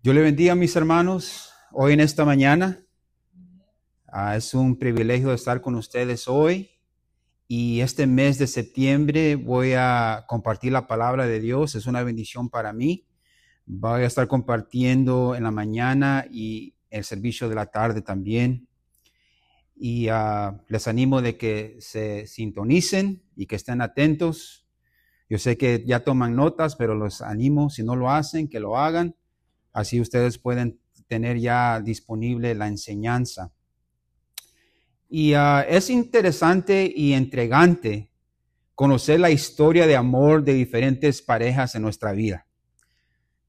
Yo le bendiga a mis hermanos hoy en esta mañana. Es un privilegio estar con ustedes hoy. Y este mes de septiembre voy a compartir la palabra de Dios. Es una bendición para mí. Voy a estar compartiendo en la mañana y el servicio de la tarde también. Y les animo de que se sintonicen y que estén atentos. Yo sé que ya toman notas, pero los animo, si no lo hacen, que lo hagan. Así ustedes pueden tener ya disponible la enseñanza. Y es interesante y intrigante conocer la historia de amor de diferentes parejas en nuestra vida.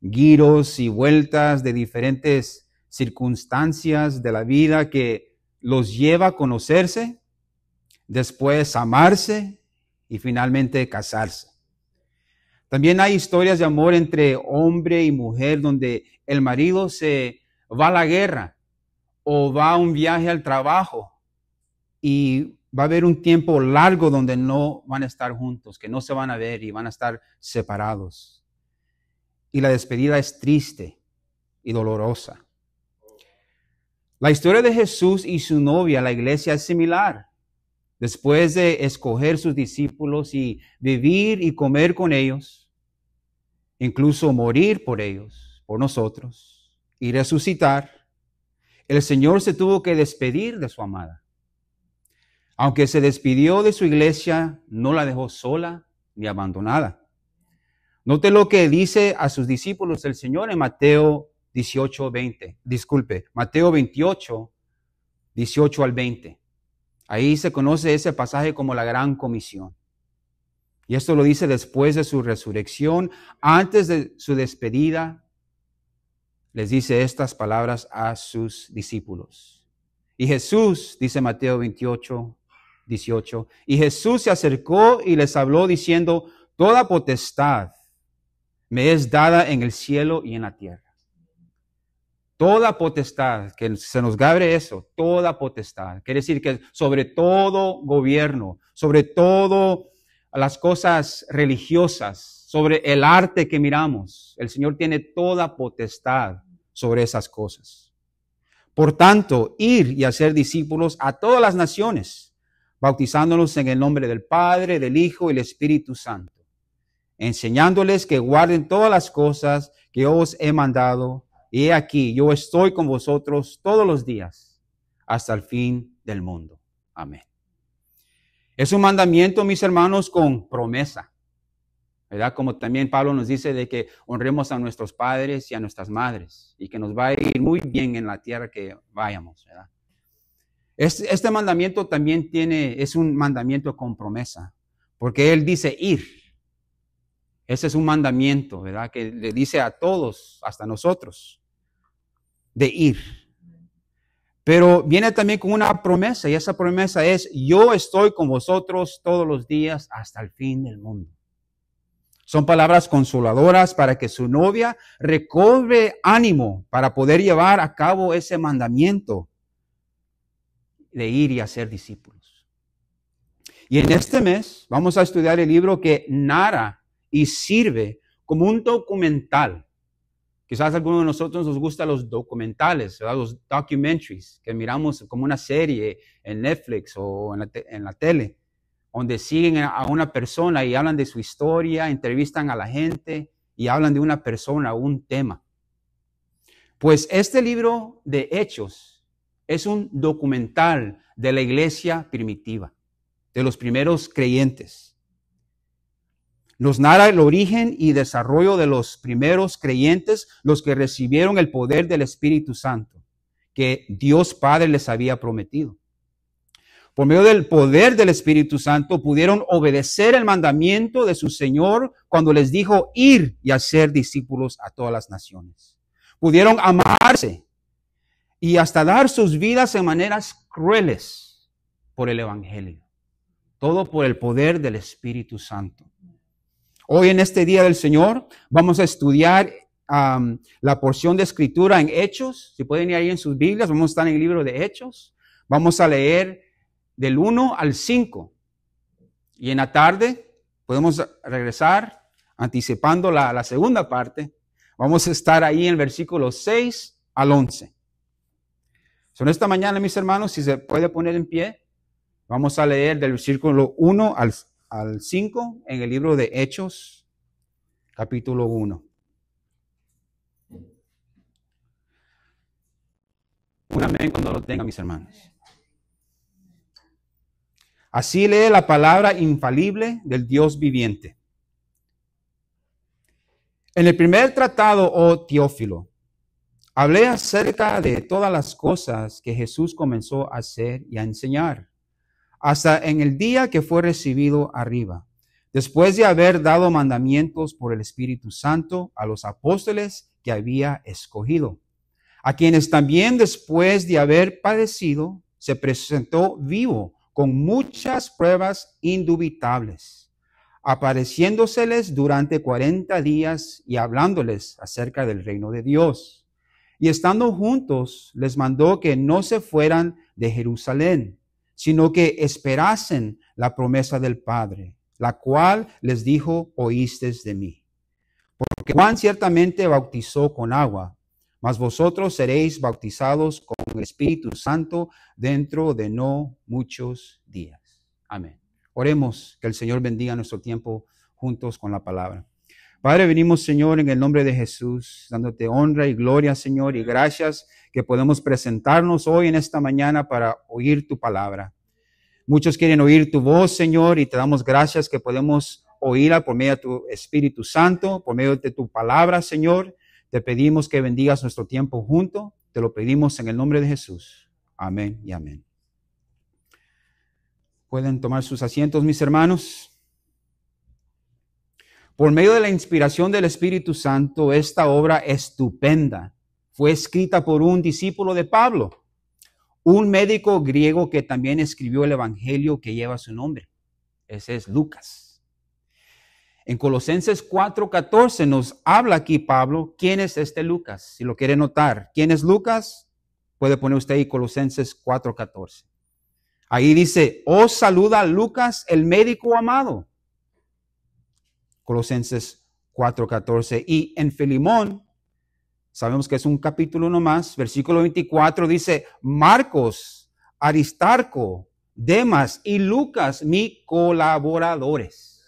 Giros y vueltas de diferentes circunstancias de la vida que los lleva a conocerse, después amarse y finalmente casarse. También hay historias de amor entre hombre y mujer donde el marido se va a la guerra o va a un viaje al trabajo y va a haber un tiempo largo donde no van a estar juntos, que no se van a ver y van a estar separados. Y la despedida es triste y dolorosa. La historia de Jesús y su novia, la iglesia, es similar. Después de escoger sus discípulos y vivir y comer con ellos, incluso morir por ellos, por nosotros, y resucitar, el Señor se tuvo que despedir de su amada. Aunque se despidió de su iglesia, no la dejó sola ni abandonada. Note lo que dice a sus discípulos el Señor en Mateo 28, 18 al 20. Ahí se conoce ese pasaje como la Gran Comisión. Y esto lo dice después de su resurrección. Antes de su despedida, les dice estas palabras a sus discípulos. Y Jesús, dice Mateo 28, 18, y Jesús se acercó y les habló diciendo, toda potestad me es dada en el cielo y en la tierra. Toda potestad, que se nos grabe eso, toda potestad. Quiere decir que sobre todo gobierno, sobre todo las cosas religiosas, sobre el arte que miramos, el Señor tiene toda potestad sobre esas cosas. Por tanto, ir y hacer discípulos a todas las naciones, bautizándolos en el nombre del Padre, del Hijo y del Espíritu Santo, enseñándoles que guarden todas las cosas que os he mandado. Y he aquí, yo estoy con vosotros todos los días, hasta el fin del mundo. Amén. Es un mandamiento, mis hermanos, con promesa, ¿verdad? Como también Pablo nos dice de que honremos a nuestros padres y a nuestras madres, y que nos va a ir muy bien en la tierra que vayamos, ¿verdad? Este mandamiento también es un mandamiento con promesa, porque él dice ir. Ese es un mandamiento, ¿verdad? Que le dice a todos, hasta nosotros, de ir. Pero viene también con una promesa, y esa promesa es, yo estoy con vosotros todos los días hasta el fin del mundo. Son palabras consoladoras para que su novia recobre ánimo para poder llevar a cabo ese mandamiento de ir y hacer discípulos. Y en este mes vamos a estudiar el libro que narra y sirve como un documental. Quizás a algunos de nosotros nos gustan los documentales, ¿verdad? Los documentaries que miramos como una serie en Netflix o en la tele, donde siguen a una persona y hablan de su historia, entrevistan a la gente y hablan de una persona o un tema. Pues este libro de Hechos es un documental de la iglesia primitiva, de los primeros creyentes. Nos narra el origen y desarrollo de los primeros creyentes, los que recibieron el poder del Espíritu Santo, que Dios Padre les había prometido. Por medio del poder del Espíritu Santo pudieron obedecer el mandamiento de su Señor cuando les dijo ir y hacer discípulos a todas las naciones. Pudieron amarse y hasta dar sus vidas en maneras crueles por el Evangelio. Todo por el poder del Espíritu Santo. Hoy en este Día del Señor vamos a estudiar la porción de Escritura en Hechos. Si pueden ir ahí en sus Biblias, vamos a estar en el libro de Hechos. Vamos a leer del 1 al 5. Y en la tarde podemos regresar, anticipando la segunda parte. Vamos a estar ahí en el versículo 6 al 11. So, esta mañana, mis hermanos, si se puede poner en pie, vamos a leer del versículo 1 al 5 en el libro de Hechos, capítulo 1. Un amén cuando lo tengan, mis hermanos. Así lee la palabra infalible del Dios viviente. En el primer tratado, oh Teófilo, hablé acerca de todas las cosas que Jesús comenzó a hacer y a enseñar, hasta en el día que fue recibido arriba, después de haber dado mandamientos por el Espíritu Santo a los apóstoles que había escogido, a quienes también después de haber padecido, se presentó vivo con muchas pruebas indubitables, apareciéndoseles durante 40 días y hablándoles acerca del reino de Dios. Y estando juntos, les mandó que no se fueran de Jerusalén, sino que esperasen la promesa del Padre, la cual les dijo, oísteis de mí. Porque Juan ciertamente bautizó con agua, mas vosotros seréis bautizados con el Espíritu Santo dentro de no muchos días. Amén. Oremos, que el Señor bendiga nuestro tiempo juntos con la palabra. Padre, venimos, Señor, en el nombre de Jesús, dándote honra y gloria, Señor, y gracias que podemos presentarnos hoy en esta mañana para oír tu palabra. Muchos quieren oír tu voz, Señor, y te damos gracias que podemos oírla por medio de tu Espíritu Santo, por medio de tu palabra, Señor. Te pedimos que bendigas nuestro tiempo junto. Te lo pedimos en el nombre de Jesús. Amén y amén. Pueden tomar sus asientos, mis hermanos. Por medio de la inspiración del Espíritu Santo, esta obra estupenda fue escrita por un discípulo de Pablo, un médico griego que también escribió el evangelio que lleva su nombre. Ese es Lucas. En Colosenses 4:14 nos habla aquí Pablo, ¿quién es este Lucas? Si lo quiere notar, ¿quién es Lucas? Puede poner usted ahí Colosenses 4:14. Ahí dice, os saluda Lucas, el médico amado. Colosenses 4:14. Y en Filemón, sabemos que es un capítulo nomás, versículo 24 dice, Marcos, Aristarco, Demas y Lucas, mi colaboradores.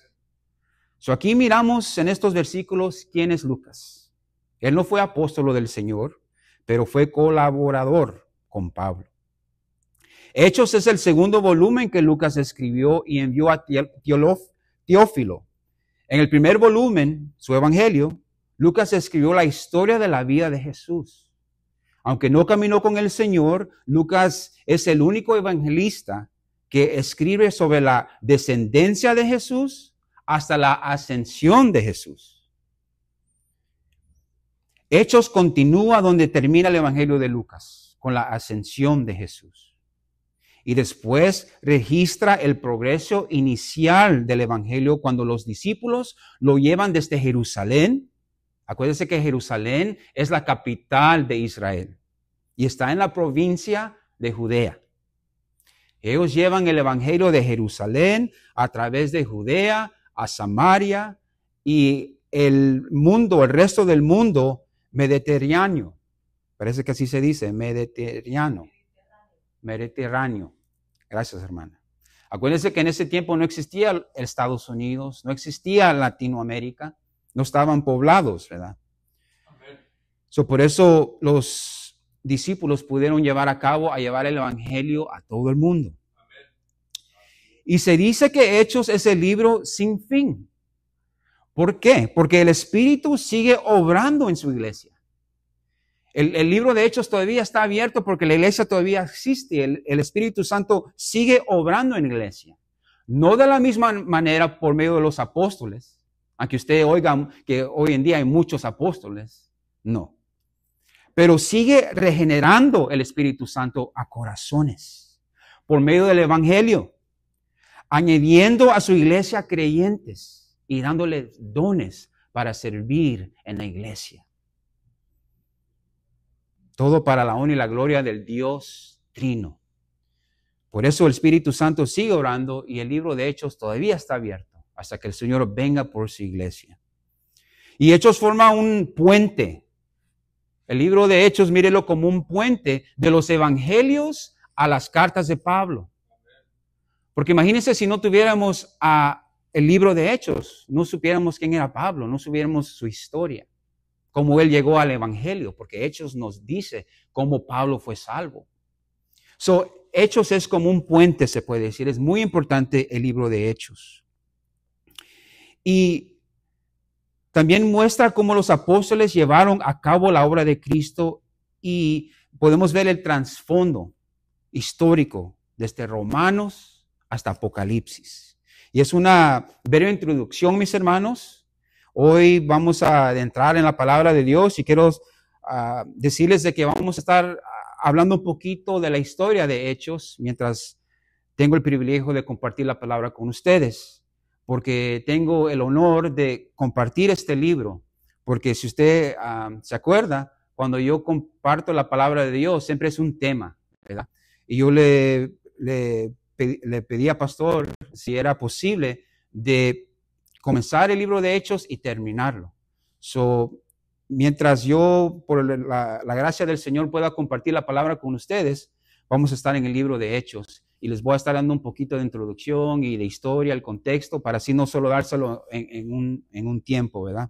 So aquí miramos en estos versículos quién es Lucas. Él no fue apóstolo del Señor, pero fue colaborador con Pablo. Hechos es el segundo volumen que Lucas escribió y envió a Teófilo. En el primer volumen, su evangelio, Lucas escribió la historia de la vida de Jesús. Aunque no caminó con el Señor, Lucas es el único evangelista que escribe sobre la descendencia de Jesús hasta la ascensión de Jesús. Hechos continúa donde termina el evangelio de Lucas, con la ascensión de Jesús. Y después registra el progreso inicial del evangelio cuando los discípulos lo llevan desde Jerusalén. Acuérdense que Jerusalén es la capital de Israel y está en la provincia de Judea. Ellos llevan el evangelio de Jerusalén a través de Judea a Samaria y el mundo, el resto del mundo mediterráneo. Parece que así se dice, mediterráneo. Gracias, hermana. Acuérdense que en ese tiempo no existía Estados Unidos, no existía Latinoamérica, no estaban poblados, ¿verdad? So, por eso los discípulos pudieron llevar el evangelio a todo el mundo. Y se dice que Hechos es el libro sin fin. ¿Por qué? Porque el Espíritu sigue obrando en su iglesia. El libro de Hechos todavía está abierto porque la iglesia todavía existe. El Espíritu Santo sigue obrando en la iglesia. No de la misma manera por medio de los apóstoles, aunque usted oiga que hoy en día hay muchos apóstoles. No. Pero sigue regenerando el Espíritu Santo a corazones por medio del evangelio, añadiendo a su iglesia creyentes y dándoles dones para servir en la iglesia. Todo para la honra y la gloria del Dios Trino. Por eso el Espíritu Santo sigue orando y el libro de Hechos todavía está abierto hasta que el Señor venga por su iglesia. Y Hechos forma un puente. El libro de Hechos, mírelo como un puente de los evangelios a las cartas de Pablo. Porque imagínense si no tuviéramos el libro de Hechos, no supiéramos quién era Pablo, no supiéramos su historia, cómo él llegó al evangelio, porque Hechos nos dice cómo Pablo fue salvo. Hechos es como un puente, se puede decir. Es muy importante el libro de Hechos. Y también muestra cómo los apóstoles llevaron a cabo la obra de Cristo y podemos ver el trasfondo histórico desde Romanos hasta Apocalipsis. Y es una breve introducción, mis hermanos. Hoy vamos a adentrar en la palabra de Dios y quiero decirles de que vamos a estar hablando un poquito de la historia de Hechos mientras tengo el privilegio de compartir la palabra con ustedes, porque tengo el honor de compartir este libro, porque si usted se acuerda, cuando yo comparto la palabra de Dios, siempre es un tema, ¿verdad? Y yo le pedí a Pastor si era posible de comenzar el libro de Hechos y terminarlo. Mientras yo, por la gracia del Señor, pueda compartir la palabra con ustedes, vamos a estar en el libro de Hechos y les voy a estar dando un poquito de introducción y de historia, el contexto, para así no solo dárselo en un tiempo, ¿verdad?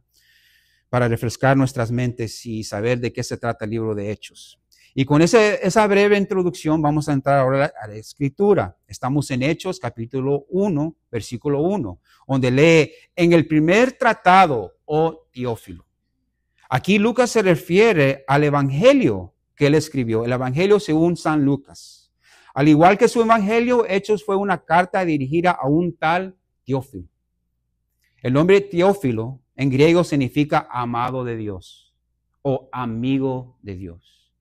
Para refrescar nuestras mentes y saber de qué se trata el libro de Hechos. Y con esa breve introducción vamos a entrar ahora a la Escritura. Estamos en Hechos, capítulo 1, versículo 1, donde lee, en el primer tratado, oh Teófilo. Aquí Lucas se refiere al evangelio que él escribió, el evangelio según San Lucas. Al igual que su evangelio, Hechos fue una carta dirigida a un tal Teófilo. El nombre Teófilo en griego significa amado de Dios o amigo de Dios.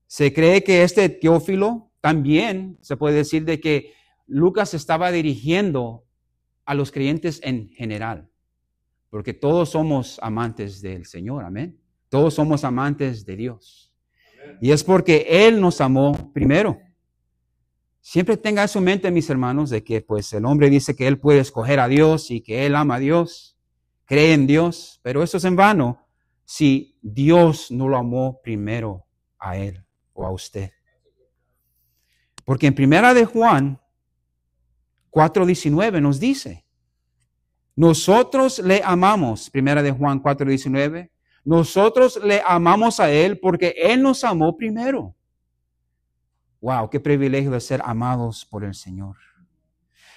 Se cree que este Teófilo también se puede decir de que Lucas estaba dirigiendo a los creyentes en general. Porque todos somos amantes del Señor, amén. Todos somos amantes de Dios. Amén. Y es porque Él nos amó primero. Siempre tenga en su mente, mis hermanos, de que pues el hombre dice que él puede escoger a Dios y que él ama a Dios, cree en Dios, pero eso es en vano si Dios no lo amó primero a él o a usted. Porque en Primera de Juan 4:19 nos dice, nosotros le amamos, Primera de Juan 4:19, nosotros le amamos a Él porque Él nos amó primero. Wow, qué privilegio de ser amados por el Señor.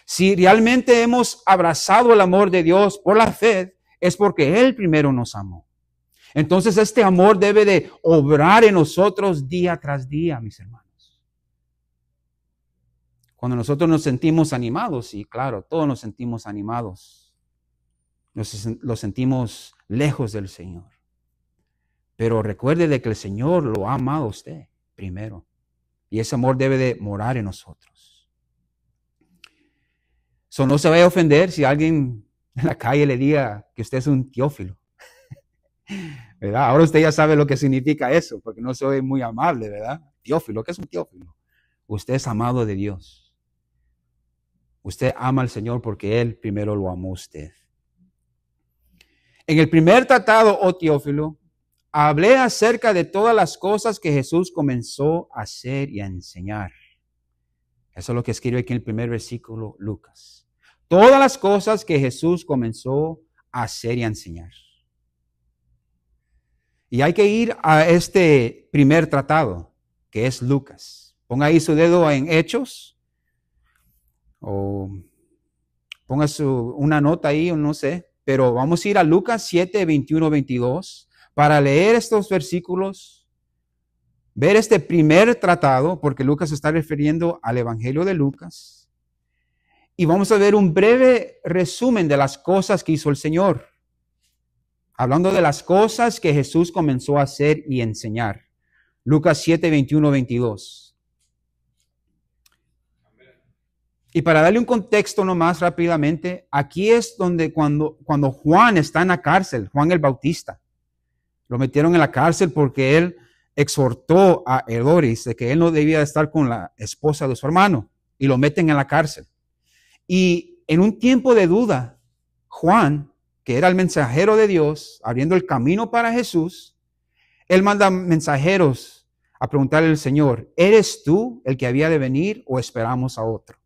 Si realmente hemos abrazado el amor de Dios por la fe, es porque Él primero nos amó. Entonces este amor debe de obrar en nosotros día tras día, mis hermanos. Cuando nosotros nos sentimos animados, y claro, todos nos sentimos animados, lo sentimos lejos del Señor. Pero recuerde de que el Señor lo ha amado a usted primero. Y ese amor debe de morar en nosotros. No se vaya a ofender si alguien en la calle le diga que usted es un Teófilo. ¿Verdad? Ahora usted ya sabe lo que significa eso, porque no soy muy amable, ¿verdad? Teófilo, ¿qué es un Teófilo? Usted es amado de Dios. Usted ama al Señor porque Él primero lo amó a usted. En el primer tratado, oh Teófilo, hablé acerca de todas las cosas que Jesús comenzó a hacer y a enseñar. Eso es lo que escribe aquí en el primer versículo Lucas. Todas las cosas que Jesús comenzó a hacer y a enseñar. Y hay que ir a este primer tratado, que es Lucas. Ponga ahí su dedo en Hechos, o ponga una nota ahí, o no sé. Pero vamos a ir a Lucas 7, 21, 22 para leer estos versículos, ver este primer tratado, porque Lucas se está refiriendo al Evangelio de Lucas. Y vamos a ver un breve resumen de las cosas que hizo el Señor. Hablando de las cosas que Jesús comenzó a hacer y enseñar. Lucas 7, 21, 22. Y para darle un contexto nomás rápidamente, aquí es donde cuando Juan está en la cárcel, Juan el Bautista, lo metieron en la cárcel porque él exhortó a Herodes de que él no debía estar con la esposa de su hermano y lo meten en la cárcel. Y en un tiempo de duda, Juan que era el mensajero de Dios, abriendo el camino para Jesús, él manda mensajeros a preguntarle al Señor, ¿eres tú el que había de venir o esperamos a otro?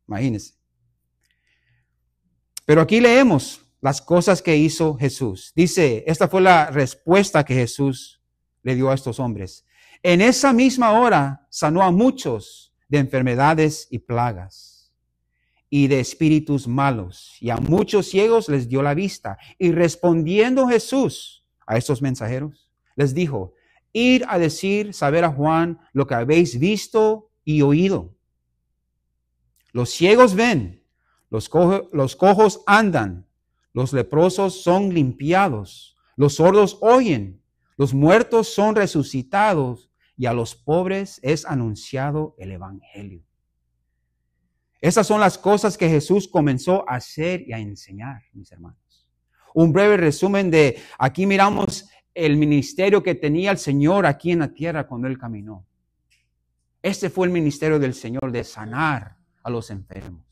Imagínense. Pero aquí leemos las cosas que hizo Jesús. Dice, esta fue la respuesta que Jesús le dio a estos hombres. En esa misma hora sanó a muchos de enfermedades y plagas y de espíritus malos, y a muchos ciegos les dio la vista. Y respondiendo Jesús a estos mensajeros, les dijo, id a decir, saber a Juan lo que habéis visto y oído. Los ciegos ven, los cojos andan, los leprosos son limpiados, los sordos oyen, los muertos son resucitados y a los pobres es anunciado el evangelio. Esas son las cosas que Jesús comenzó a hacer y a enseñar, mis hermanos. Un breve resumen de, aquí miramos el ministerio que tenía el Señor aquí en la tierra cuando Él caminó. Este fue el ministerio del Señor, de sanar a los enfermos,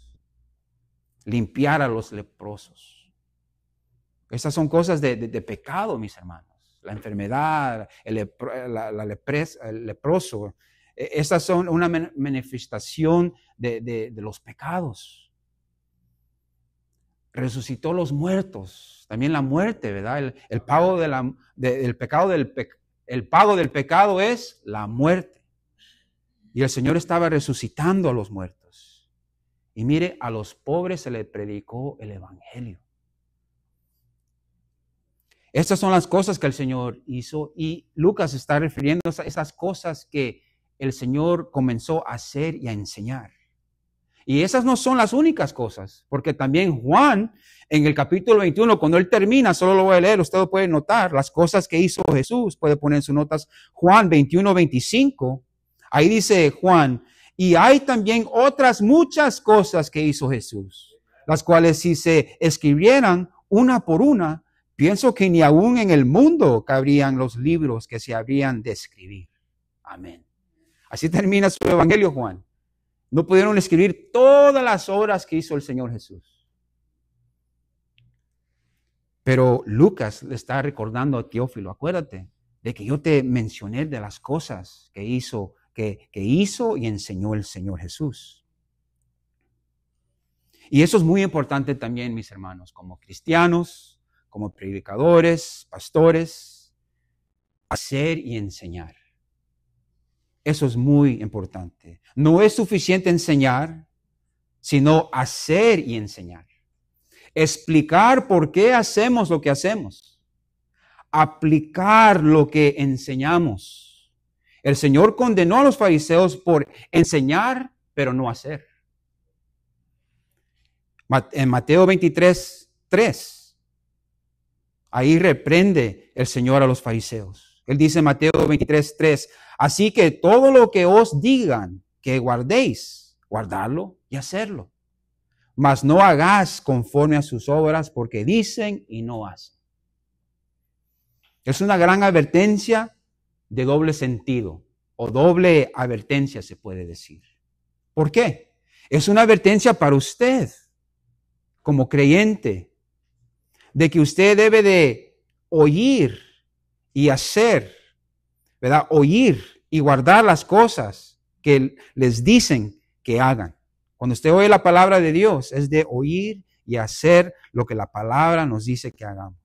limpiar a los leprosos. Estas son cosas de pecado, mis hermanos. La enfermedad, el leproso. Estas son una manifestación de los pecados. Resucitó los muertos. También la muerte, ¿verdad? El pago del pecado es la muerte. Y el Señor estaba resucitando a los muertos. Y mire, a los pobres se les predicó el evangelio. Estas son las cosas que el Señor hizo y Lucas está refiriéndose a esas cosas que el Señor comenzó a hacer y a enseñar. Y esas no son las únicas cosas, porque también Juan, en el capítulo 21, cuando él termina, solo lo voy a leer, usted lo puede notar, las cosas que hizo Jesús, puede poner en sus notas, Juan 21, 25, ahí dice Juan, y hay también otras muchas cosas que hizo Jesús, las cuales si se escribieran una por una, pienso que ni aún en el mundo cabrían los libros que se habrían de escribir. Amén. Así termina su evangelio, Juan. No pudieron escribir todas las obras que hizo el Señor Jesús. Pero Lucas le está recordando a Teófilo, acuérdate de que yo te mencioné de las cosas que hizo y enseñó el Señor Jesús. Y eso es muy importante también, mis hermanos, como cristianos, como predicadores, pastores, hacer y enseñar. Eso es muy importante. No es suficiente enseñar, sino hacer y enseñar. Explicar por qué hacemos lo que hacemos. Aplicar lo que enseñamos. El Señor condenó a los fariseos por enseñar, pero no hacer. En Mateo 23, 3. Ahí reprende el Señor a los fariseos. Él dice en Mateo 23, 3, así que todo lo que os digan que guardéis, guardarlo y hacerlo. Mas no hagáis conforme a sus obras, porque dicen y no hacen. Es una gran advertencia de doble sentido, o doble advertencia se puede decir. ¿Por qué? Es una advertencia para usted, como creyente, de que usted debe de oír y hacer, ¿verdad? Oír y guardar las cosas que les dicen que hagan. Cuando usted oye la palabra de Dios, es de oír y hacer lo que la palabra nos dice que hagamos.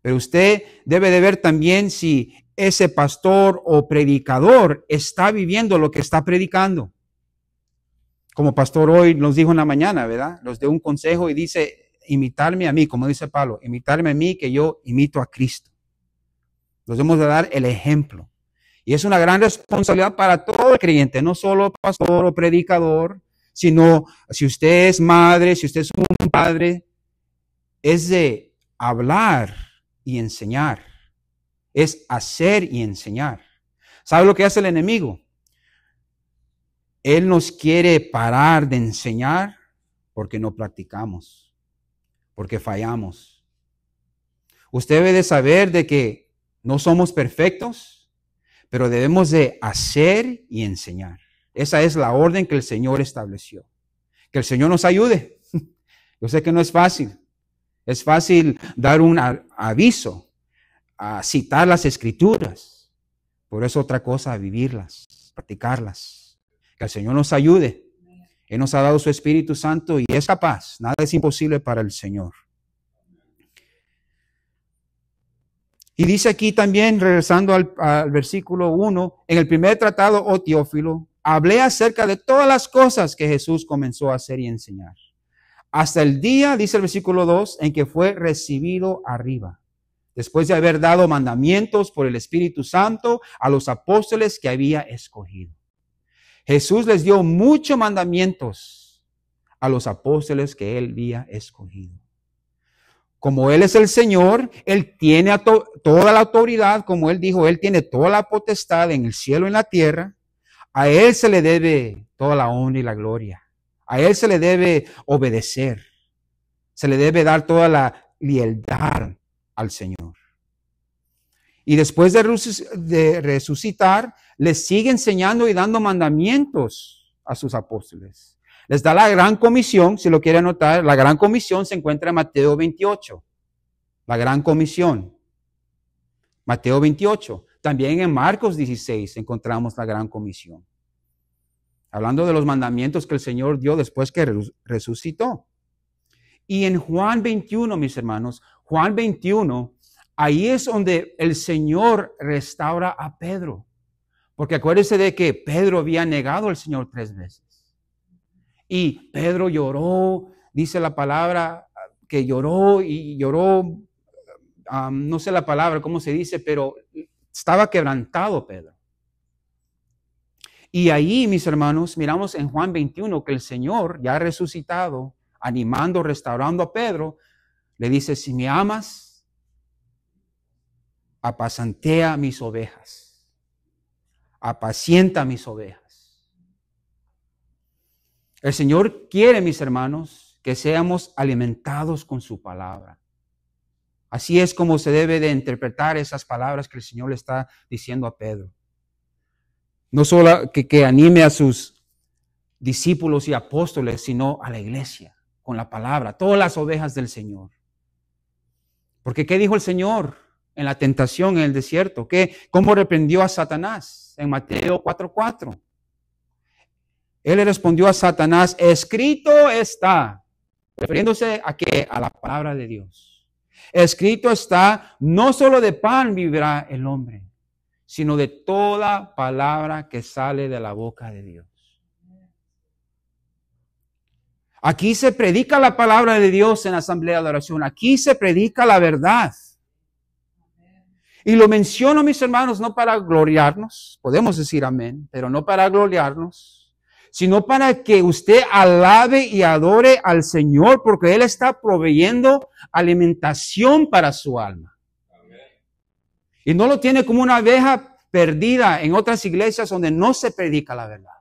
Pero usted debe de ver también si ese pastor o predicador está viviendo lo que está predicando. Como pastor hoy nos dijo en la mañana, ¿verdad? Nos dio un consejo y dice, imitarme a mí, como dice Pablo, imitarme a mí que yo imito a Cristo. Nos debemos de dar el ejemplo. Y es una gran responsabilidad para todo el creyente, no solo pastor o predicador, sino si usted es madre, si usted es un padre, es de hablar y enseñar. Es hacer y enseñar. ¿Sabe lo que hace el enemigo? Él nos quiere parar de enseñar porque no practicamos. Porque fallamos. Usted debe de saber de que no somos perfectos, pero debemos de hacer y enseñar. Esa es la orden que el Señor estableció. Que el Señor nos ayude. Yo sé que no es fácil. Es fácil dar un aviso, a citar las escrituras. Por eso otra cosa, vivirlas, practicarlas. Que el Señor nos ayude. Él nos ha dado su Espíritu Santo y es capaz. Nada es imposible para el Señor. Y dice aquí también, regresando al versículo 1, en el primer tratado, oh Teófilo, hablé acerca de todas las cosas que Jesús comenzó a hacer y enseñar. Hasta el día, dice el versículo 2, en que fue recibido arriba, después de haber dado mandamientos por el Espíritu Santo a los apóstoles que había escogido. Jesús les dio muchos mandamientos a los apóstoles que él había escogido. Como Él es el Señor, Él tiene toda la autoridad, como Él dijo, Él tiene toda la potestad en el cielo y en la tierra. A Él se le debe toda la honra y la gloria. A Él se le debe obedecer. Se le debe dar toda la lealtad al Señor. Y después de resucitar, les sigue enseñando y dando mandamientos a sus apóstoles. Les da la gran comisión, si lo quieren anotar, la gran comisión se encuentra en Mateo 28. La gran comisión. Mateo 28. También en Marcos 16 encontramos la gran comisión. Hablando de los mandamientos que el Señor dio después que resucitó. Y en Juan 21, mis hermanos, Juan 21, ahí es donde el Señor restaura a Pedro. Porque acuérdense de que Pedro había negado al Señor 3 veces. Y Pedro lloró, dice la palabra, que lloró y lloró, no sé la palabra, cómo se dice, pero estaba quebrantado Pedro. Y ahí, mis hermanos, miramos en Juan 21 que el Señor, ya resucitado, animando, restaurando a Pedro, le dice, si me amas, apacentea mis ovejas, apacienta mis ovejas. El Señor quiere, mis hermanos, que seamos alimentados con su palabra. Así es como se debe de interpretar esas palabras que el Señor le está diciendo a Pedro. No solo que anime a sus discípulos y apóstoles, sino a la iglesia, con la palabra, todas las ovejas del Señor. Porque ¿qué dijo el Señor en la tentación en el desierto? ¿Cómo reprendió a Satanás? En Mateo 4:4. Él le respondió a Satanás, escrito está, refiriéndose a qué, a la palabra de Dios. Escrito está, no solo de pan vivirá el hombre, sino de toda palabra que sale de la boca de Dios. Aquí se predica la palabra de Dios en la asamblea de oración. Aquí se predica la verdad. Y lo menciono, mis hermanos, no para gloriarnos, podemos decir amén, pero no para gloriarnos, sino para que usted alabe y adore al Señor, porque Él está proveyendo alimentación para su alma. Amén. Y no lo tiene como una oveja perdida en otras iglesias donde no se predica la verdad.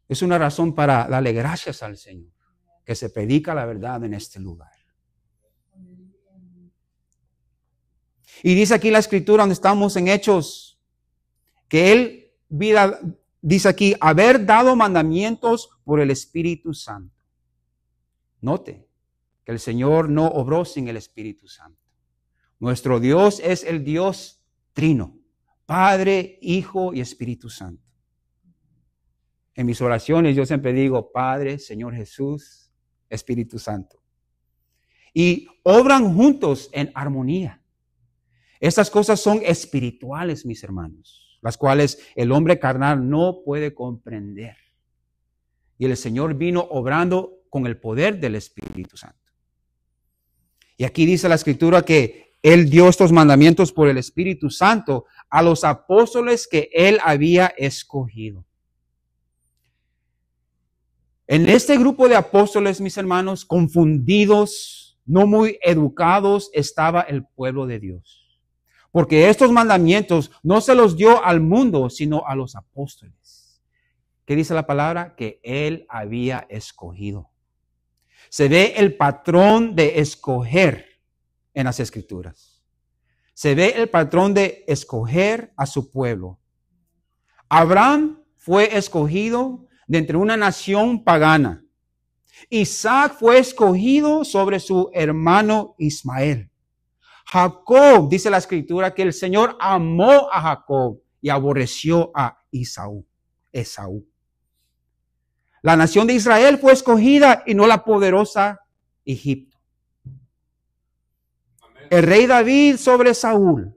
Es una razón para darle gracias al Señor, que se predica la verdad en este lugar. Y dice aquí la escritura donde estamos en Hechos, que Él dice aquí, haber dado mandamientos por el Espíritu Santo. Note que el Señor no obró sin el Espíritu Santo. Nuestro Dios es el Dios trino, Padre, Hijo y Espíritu Santo. En mis oraciones yo siempre digo, Padre, Señor Jesús, Espíritu Santo. Y obran juntos en armonía. Estas cosas son espirituales, mis hermanos, las cuales el hombre carnal no puede comprender. Y el Señor vino obrando con el poder del Espíritu Santo. Y aquí dice la Escritura que Él dio estos mandamientos por el Espíritu Santo a los apóstoles que Él había escogido. En este grupo de apóstoles, mis hermanos, confundidos, no muy educados, estaba el pueblo de Dios. Porque estos mandamientos no se los dio al mundo, sino a los apóstoles. ¿Qué dice la palabra? Que Él había escogido. Se ve el patrón de escoger en las Escrituras. Se ve el patrón de escoger a su pueblo. Abraham fue escogido de entre una nación pagana. Isaac fue escogido sobre su hermano Ismael. Jacob, dice la escritura, que el Señor amó a Jacob y aborreció a Esaú. La nación de Israel fue escogida y no la poderosa Egipto. El rey David sobre Saúl.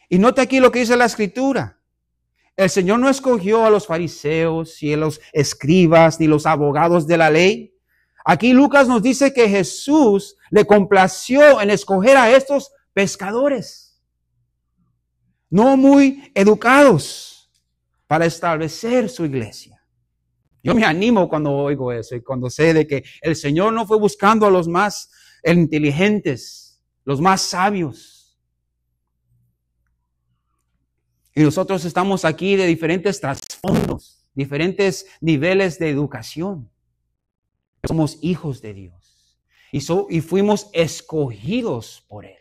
Y note aquí lo que dice la escritura. El Señor no escogió a los fariseos y a los escribas ni los abogados de la ley. Aquí Lucas nos dice que Jesús le complació en escoger a estos pescadores, no muy educados, para establecer su iglesia. Yo me animo cuando oigo eso y cuando sé de que el Señor no fue buscando a los más inteligentes, los más sabios. Y nosotros estamos aquí de diferentes trasfondos, diferentes niveles de educación. Somos hijos de Dios y fuimos escogidos por Él.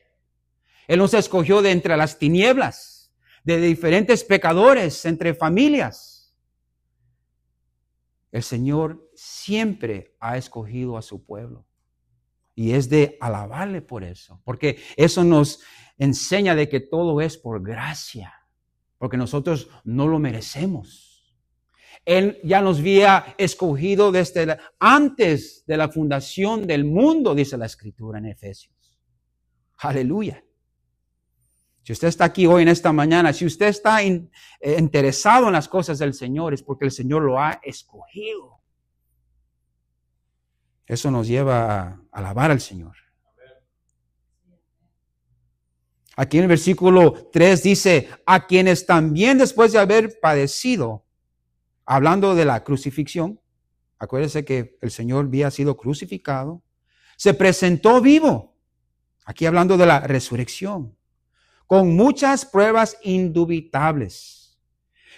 Él nos escogió de entre las tinieblas, de diferentes pecadores, entre familias. El Señor siempre ha escogido a su pueblo y es de alabarle por eso, porque eso nos enseña de que todo es por gracia, porque nosotros no lo merecemos. Él ya nos había escogido desde antes de la fundación del mundo, dice la Escritura en Efesios. Aleluya. Si usted está aquí hoy en esta mañana, si usted está interesado en las cosas del Señor, es porque el Señor lo ha escogido. Eso nos lleva a alabar al Señor. Aquí en el versículo 3 dice, a quienes también después de haber padecido, hablando de la crucifixión, acuérdense que el Señor había sido crucificado, se presentó vivo, aquí hablando de la resurrección, con muchas pruebas indubitables.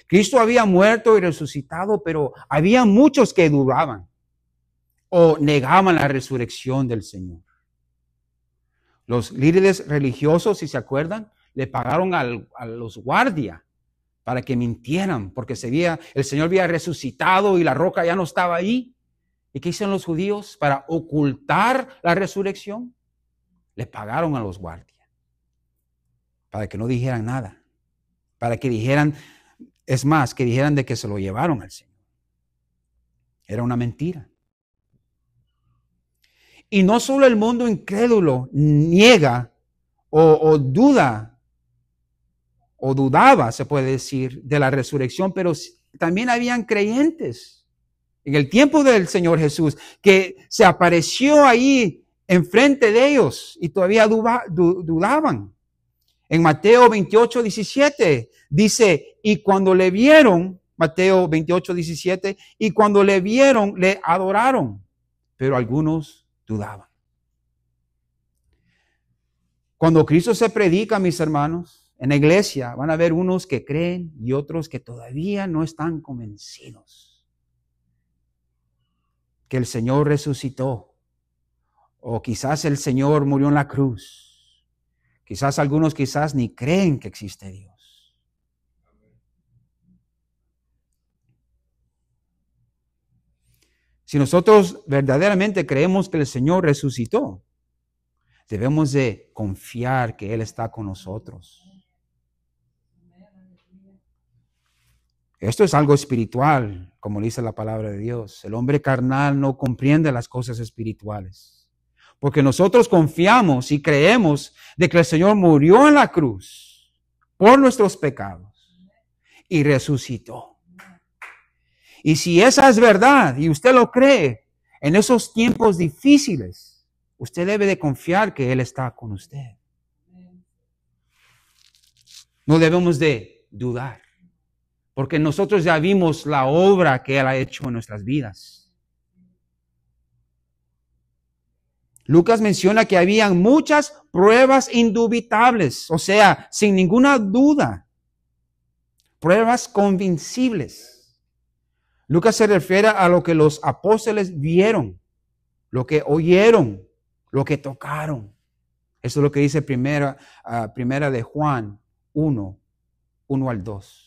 Cristo había muerto y resucitado, pero había muchos que dudaban o negaban la resurrección del Señor. Los líderes religiosos, si se acuerdan, le pagaron a los guardias para que mintieran, porque el Señor había resucitado y la roca ya no estaba ahí. ¿Y qué hicieron los judíos para ocultar la resurrección? Le pagaron a los guardias para que no dijeran nada, para que dijeran, es más, que dijeran de que se lo llevaron al Señor. Era una mentira. Y no solo el mundo incrédulo niega o duda, o dudaba, se puede decir, de la resurrección, pero también habían creyentes en el tiempo del Señor Jesús que se apareció ahí enfrente de ellos y todavía dudaban. En Mateo 28, 17 dice, y cuando le vieron, Mateo 28, 17, y cuando le vieron, le adoraron, pero algunos dudaban. Cuando Cristo se predica, mis hermanos, en la iglesia van a haber unos que creen y otros que todavía no están convencidos que el Señor resucitó. O quizás el Señor murió en la cruz. Quizás algunos ni creen que existe Dios. Si nosotros verdaderamente creemos que el Señor resucitó, debemos de confiar que Él está con nosotros. Esto es algo espiritual, como dice la palabra de Dios. El hombre carnal no comprende las cosas espirituales. Porque nosotros confiamos y creemos de que el Señor murió en la cruz por nuestros pecados y resucitó. Y si esa es verdad y usted lo cree, en esos tiempos difíciles, usted debe de confiar que Él está con usted. No debemos de dudar. Porque nosotros ya vimos la obra que Él ha hecho en nuestras vidas. Lucas menciona que habían muchas pruebas indubitables, o sea, sin ninguna duda. Pruebas convincibles. Lucas se refiere a lo que los apóstoles vieron, lo que oyeron, lo que tocaron. Eso es lo que dice primera de Juan 1 al 2.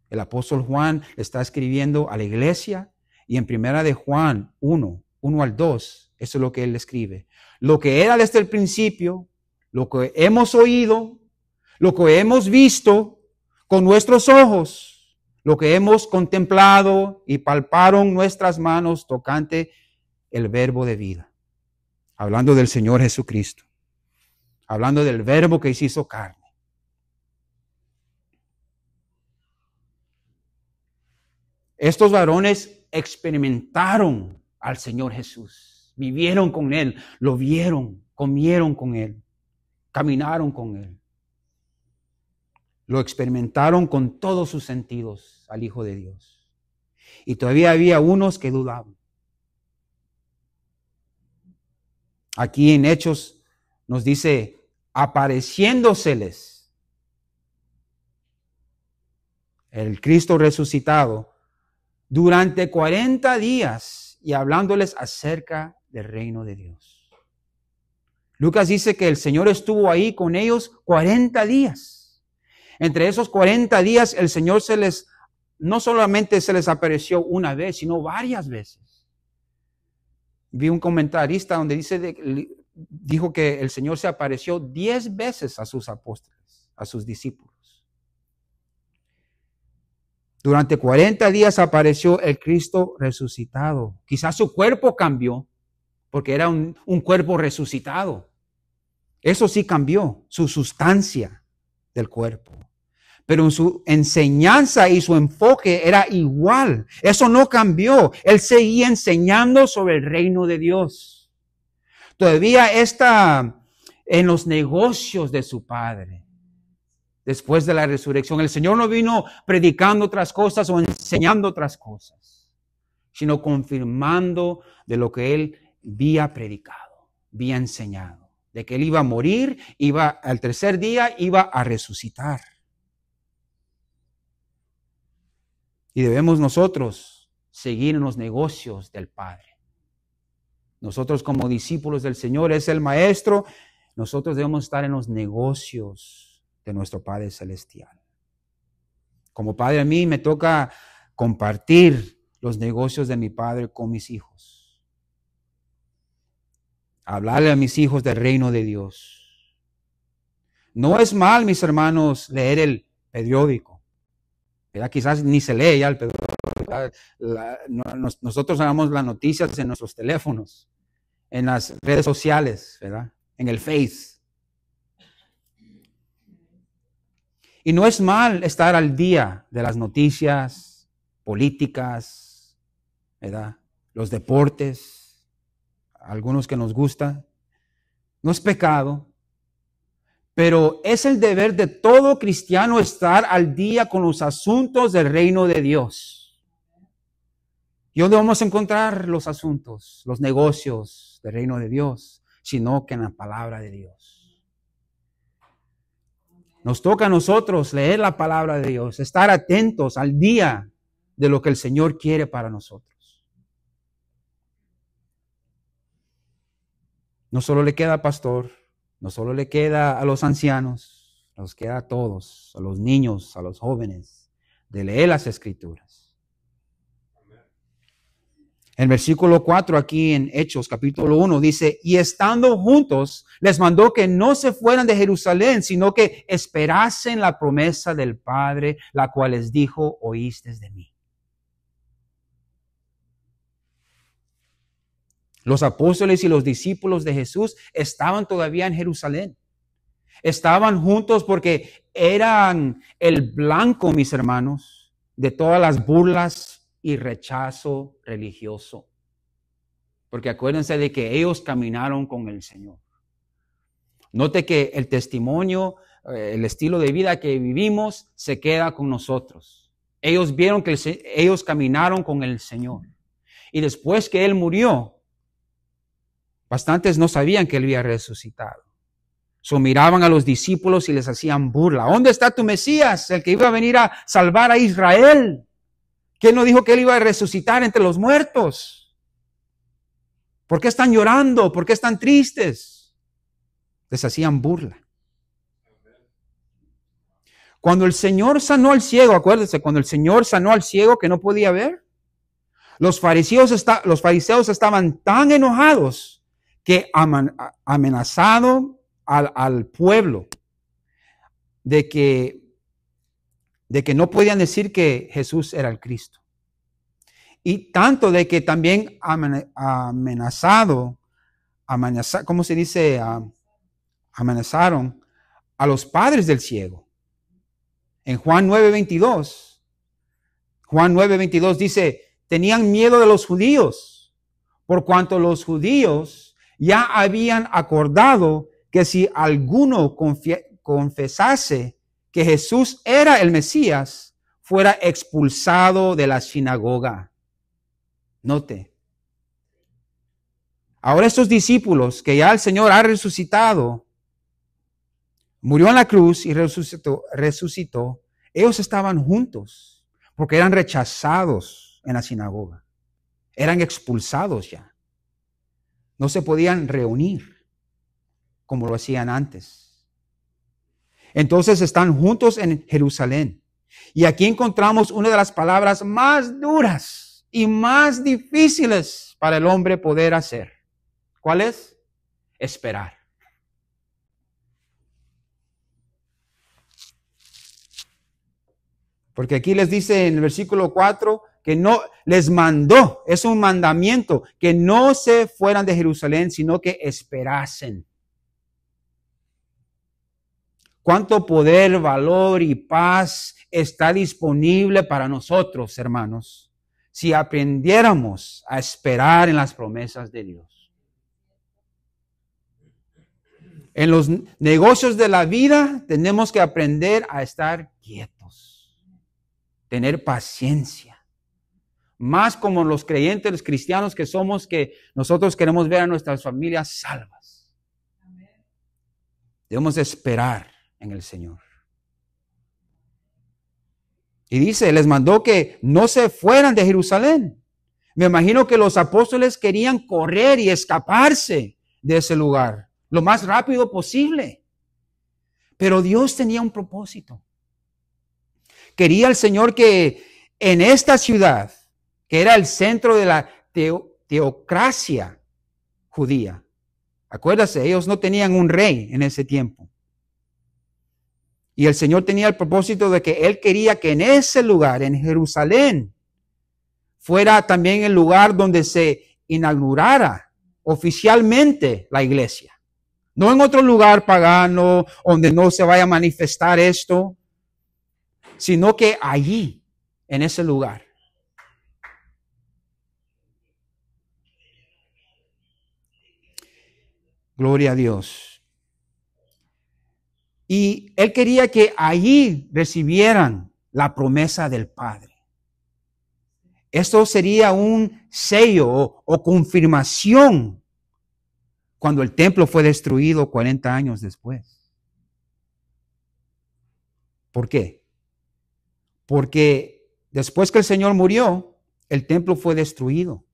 El apóstol Juan está escribiendo a la iglesia Y en primera de Juan 1 al 2, eso es lo que él escribe. Lo que era desde el principio, lo que hemos oído, lo que hemos visto con nuestros ojos, lo que hemos contemplado y palparon nuestras manos tocante el verbo de vida. Hablando del Señor Jesucristo. Hablando del verbo que se hizo carne. Estos varones experimentaron al Señor Jesús. Vivieron con Él, lo vieron, comieron con Él, caminaron con Él. Lo experimentaron con todos sus sentidos al Hijo de Dios. Y todavía había unos que dudaban. Aquí en Hechos nos dice, apareciéndoseles el Cristo resucitado durante 40 días y hablándoles acerca del reino de Dios. Lucas dice que el Señor estuvo ahí con ellos 40 días. Entre esos 40 días el Señor no solamente se les apareció una vez, sino varias veces. Vi un comentarista donde dijo que el Señor se apareció 10 veces a sus apóstoles, a sus discípulos. Durante 40 días apareció el Cristo resucitado. Quizás su cuerpo cambió, porque era un cuerpo resucitado. Eso sí cambió, su sustancia del cuerpo. Pero en su enseñanza y su enfoque era igual. Eso no cambió. Él seguía enseñando sobre el reino de Dios. Todavía está en los negocios de su Padre. Después de la resurrección, el Señor no vino predicando otras cosas o enseñando otras cosas, sino confirmando de lo que Él había predicado, había enseñado. De que Él iba a morir, al tercer día iba a resucitar. Y debemos nosotros seguir en los negocios del Padre. Nosotros como discípulos del Señor, es el Maestro, nosotros debemos estar en los negocios de nuestro Padre Celestial. Como padre, a mí me toca compartir los negocios de mi Padre con mis hijos. Hablarle a mis hijos del reino de Dios. No es mal, mis hermanos, leer el periódico. ¿Verdad? Quizás ni se lee ya el periódico. Nosotros hagamos las noticias en nuestros teléfonos, en las redes sociales, ¿verdad? En el Face. Y no es mal estar al día de las noticias políticas, ¿verdad? Los deportes, algunos que nos gusta. No es pecado, pero es el deber de todo cristiano estar al día con los asuntos del reino de Dios. ¿Y dónde vamos a encontrar los asuntos, los negocios del reino de Dios? Sino que en la palabra de Dios. Nos toca a nosotros leer la palabra de Dios, estar atentos al día de lo que el Señor quiere para nosotros. No solo le queda al pastor, no solo le queda a los ancianos, nos queda a todos, a los niños, a los jóvenes, de leer las Escrituras. En versículo 4 aquí en Hechos capítulo 1 dice, y estando juntos les mandó que no se fueran de Jerusalén, sino que esperasen la promesa del Padre, la cual les dijo, oísteis de mí. Los apóstoles y los discípulos de Jesús estaban todavía en Jerusalén. Estaban juntos porque eran el blanco, mis hermanos, de todas las burlas y rechazo religioso. Porque acuérdense de que ellos caminaron con el Señor. Note que el testimonio, el estilo de vida que vivimos se queda con nosotros. Ellos vieron que ellos caminaron con el Señor. Y después que Él murió, bastantes no sabían que Él había resucitado. Miraban a los discípulos y les hacían burla. ¿Dónde está tu Mesías? El que iba a venir a salvar a Israel. ¿Quién no dijo que Él iba a resucitar entre los muertos? ¿Por qué están llorando? ¿Por qué están tristes? Les hacían burla. Cuando el Señor sanó al ciego, acuérdense, cuando el Señor sanó al ciego que no podía ver, Los fariseos estaban tan enojados que amenazaron al pueblo de que no podían decir que Jesús era el Cristo. Y tanto de que también amenazaron a los padres del ciego. En Juan 9:22 dice, tenían miedo de los judíos, por cuanto los judíos ya habían acordado que si alguno confesase que Jesús era el Mesías, fuera expulsado de la sinagoga. Note. Ahora estos discípulos que ya el Señor ha resucitado, murió en la cruz y resucitó, ellos estaban juntos porque eran rechazados en la sinagoga. Eran expulsados ya. No se podían reunir como lo hacían antes. Entonces están juntos en Jerusalén. Y aquí encontramos una de las palabras más duras y más difíciles para el hombre poder hacer. ¿Cuál es? Esperar. Porque aquí les dice en el versículo 4 que no les mandó, es un mandamiento, que no se fueran de Jerusalén, sino que esperasen. ¿Cuánto poder, valor y paz está disponible para nosotros, hermanos, si aprendiéramos a esperar en las promesas de Dios? En los negocios de la vida tenemos que aprender a estar quietos, tener paciencia. Más como los creyentes, los cristianos que somos, que nosotros queremos ver a nuestras familias salvas. Debemos esperar en el Señor. Y dice, les mandó que no se fueran de Jerusalén. Me imagino que los apóstoles querían correr y escaparse de ese lugar lo más rápido posible. Pero Dios tenía un propósito. Quería el Señor que en esta ciudad, que era el centro de la teocracia judía, acuérdate, ellos no tenían un rey en ese tiempo. Y el Señor tenía el propósito de que Él quería que en ese lugar, en Jerusalén, fuera también el lugar donde se inaugurara oficialmente la iglesia. No en otro lugar pagano, donde no se vaya a manifestar esto, sino que allí, en ese lugar. Gloria a Dios. Y Él quería que allí recibieran la promesa del Padre. Esto sería un sello o confirmación cuando el templo fue destruido 40 años después. ¿Por qué? Porque después que el Señor murió, el templo fue destruido,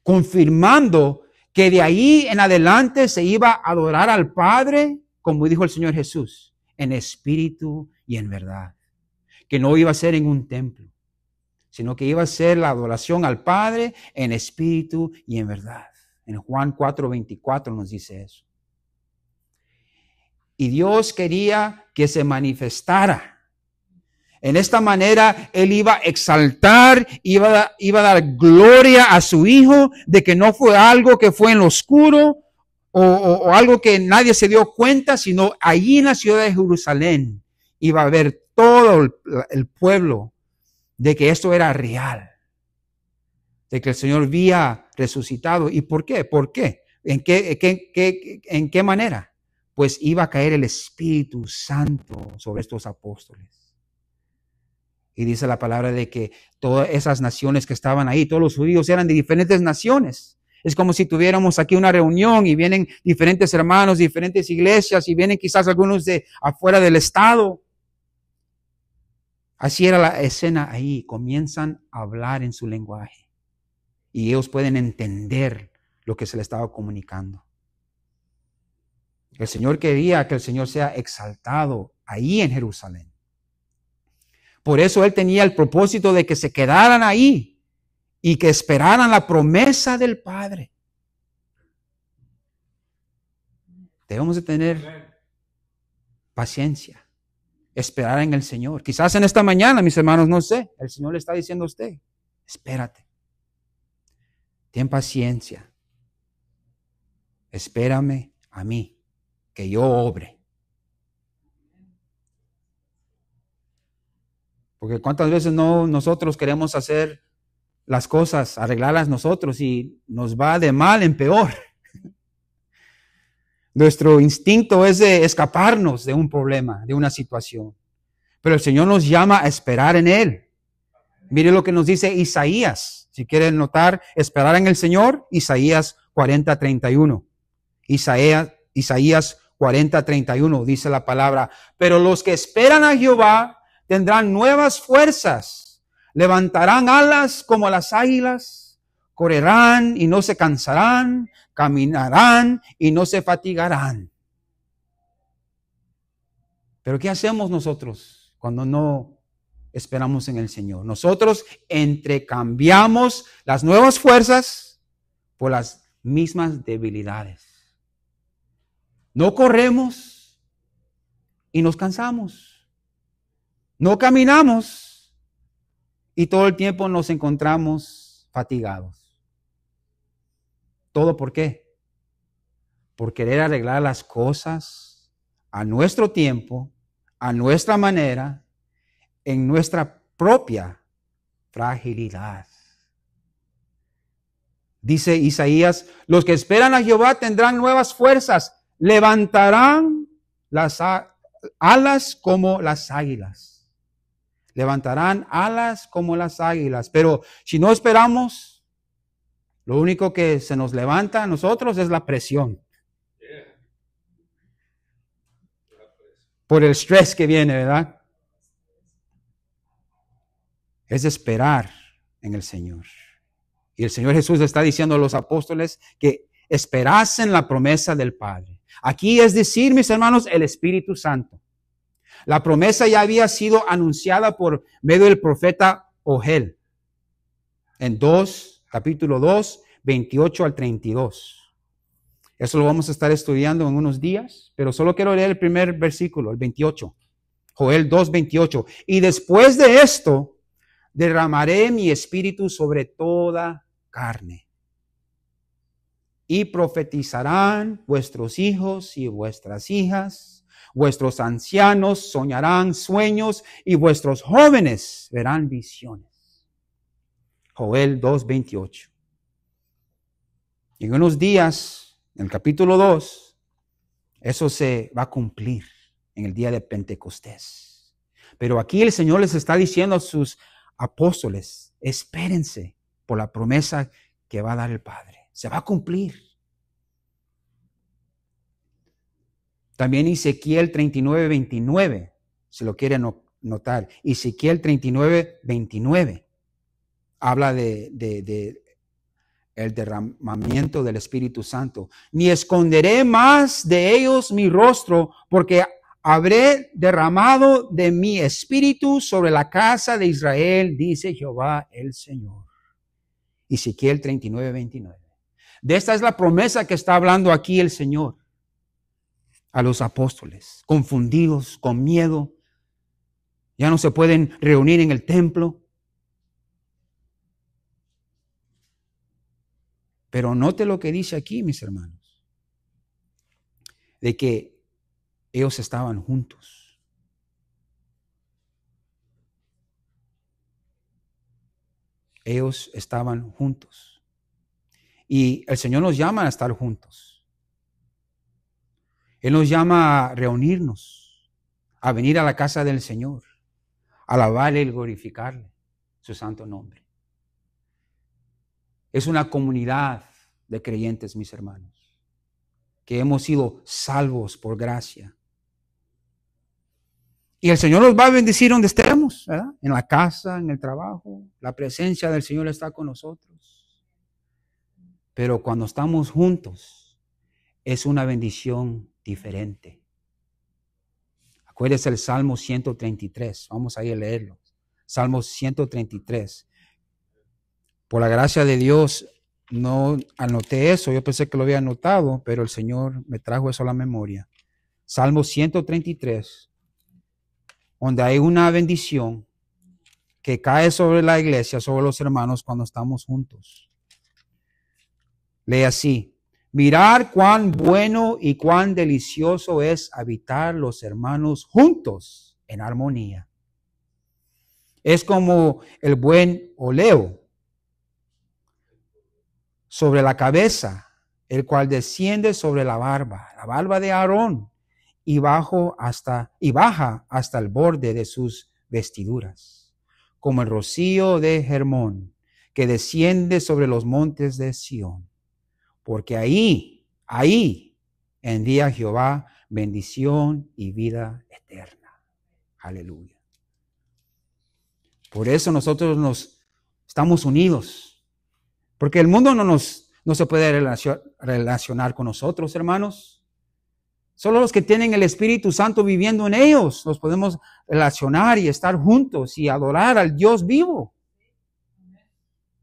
confirmando que de ahí en adelante se iba a adorar al Padre, como dijo el Señor Jesús, en espíritu y en verdad. Que no iba a ser en un templo, sino que iba a ser la adoración al Padre en espíritu y en verdad. En Juan 4:24 nos dice eso. Y Dios quería que se manifestara. En esta manera, Él iba a exaltar, iba a dar gloria a su Hijo, de que no fue algo que fue en lo oscuro o algo que nadie se dio cuenta, sino allí en la ciudad de Jerusalén iba a ver todo el pueblo de que esto era real, de que el Señor había resucitado. ¿Y por qué? ¿Por qué? ¿En qué manera? Pues iba a caer el Espíritu Santo sobre estos apóstoles. Y dice la palabra de que todas esas naciones que estaban ahí, todos los judíos eran de diferentes naciones. Es como si tuviéramos aquí una reunión y vienen diferentes hermanos, diferentes iglesias, y vienen quizás algunos de afuera del estado. Así era la escena ahí. Comienzan a hablar en su lenguaje y ellos pueden entender lo que se les estaba comunicando. El Señor quería que el Señor sea exaltado ahí en Jerusalén. Por eso Él tenía el propósito de que se quedaran ahí y que esperaran la promesa del Padre. Debemos de tener paciencia, esperar en el Señor. Quizás en esta mañana, mis hermanos, no sé, el Señor le está diciendo a usted, espérate, ten paciencia, espérame a mí, que yo obre. Porque cuántas veces nosotros queremos hacer las cosas, arreglarlas nosotros y nos va de mal en peor. Nuestro instinto es de escaparnos de un problema, de una situación. Pero el Señor nos llama a esperar en Él. Mire lo que nos dice Isaías. Si quieren notar, esperar en el Señor, Isaías 40:31. Isaías 40:31 dice la palabra. Pero los que esperan a Jehová tendrán nuevas fuerzas, levantarán alas como las águilas, correrán y no se cansarán, caminarán y no se fatigarán. Pero ¿qué hacemos nosotros cuando no esperamos en el Señor? Nosotros entrecambiamos las nuevas fuerzas por las mismas debilidades. No corremos y nos cansamos. No caminamos y todo el tiempo nos encontramos fatigados. ¿Todo por qué? Por querer arreglar las cosas a nuestro tiempo, a nuestra manera, en nuestra propia fragilidad. Dice Isaías, los que esperan a Jehová tendrán nuevas fuerzas, levantarán las alas como las águilas. Levantarán alas como las águilas. Pero si no esperamos, lo único que se nos levanta a nosotros es la presión. Por el estrés que viene, ¿verdad? Es esperar en el Señor. Y el Señor Jesús está diciendo a los apóstoles que esperasen la promesa del Padre. Aquí es decir, mis hermanos, el Espíritu Santo. La promesa ya había sido anunciada por medio del profeta Joel. En capítulo 2, 28 al 32. Eso lo vamos a estar estudiando en unos días, pero solo quiero leer el primer versículo, el 28. Joel 2, 28. Y después de esto, derramaré mi espíritu sobre toda carne. Y profetizarán vuestros hijos y vuestras hijas. Vuestros ancianos soñarán sueños y vuestros jóvenes verán visiones. Joel 2:28. En unos días, en el capítulo 2, eso se va a cumplir en el día de Pentecostés. Pero aquí el Señor les está diciendo a sus apóstoles, espérense por la promesa que va a dar el Padre. Se va a cumplir. También Ezequiel 39:29, si lo quieren notar. Ezequiel 39:29 habla de el derramamiento del Espíritu Santo. Ni esconderé más de ellos mi rostro, porque habré derramado de mi espíritu sobre la casa de Israel, dice Jehová el Señor. Ezequiel 39:29. De esta es la promesa que está hablando aquí el Señor a los apóstoles, confundidos, con miedo. Ya no se pueden reunir en el templo. Pero note lo que dice aquí, mis hermanos, de que ellos estaban juntos. Ellos estaban juntos. Y el Señor nos llama a estar juntos. Él nos llama a reunirnos, a venir a la casa del Señor, a alabarle y glorificarle su santo nombre. Es una comunidad de creyentes, mis hermanos, que hemos sido salvos por gracia. Y el Señor nos va a bendecir donde estemos, ¿verdad? En la casa, en el trabajo. La presencia del Señor está con nosotros. Pero cuando estamos juntos, es una bendición diferente. Acuérdese el Salmo 133. Vamos a ir a leerlo. Salmo 133. Por la gracia de Dios, no anoté eso. Yo pensé que lo había anotado, pero el Señor me trajo eso a la memoria. Salmo 133, donde hay una bendición que cae sobre la iglesia, sobre los hermanos cuando estamos juntos. Lee así: mirar cuán bueno y cuán delicioso es habitar los hermanos juntos en armonía. Es como el buen óleo sobre la cabeza, el cual desciende sobre la barba de Aarón, y baja hasta el borde de sus vestiduras, como el rocío de Hermón, que desciende sobre los montes de Sión. Porque ahí envía Jehová bendición y vida eterna. Aleluya. Por eso nosotros estamos unidos. Porque el mundo no se puede relacionar con nosotros, hermanos. Solo los que tienen el Espíritu Santo viviendo en ellos nos podemos relacionar y estar juntos y adorar al Dios vivo.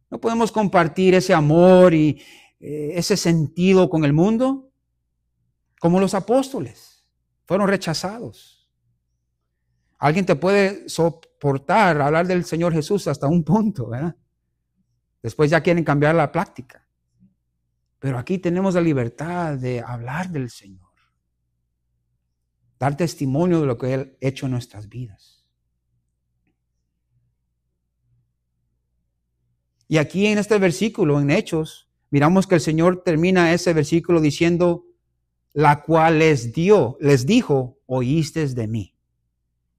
No podemos compartir ese amor y ese sentido con el mundo, como los apóstoles fueron rechazados. Alguien te puede soportar hablar del Señor Jesús hasta un punto, ¿verdad? Después ya quieren cambiar la práctica. Pero aquí tenemos la libertad de hablar del Señor, dar testimonio de lo que Él ha hecho en nuestras vidas. Y aquí en este versículo, en Hechos, miramos que el Señor termina ese versículo diciendo: la cual les dijo, oísteis de mí.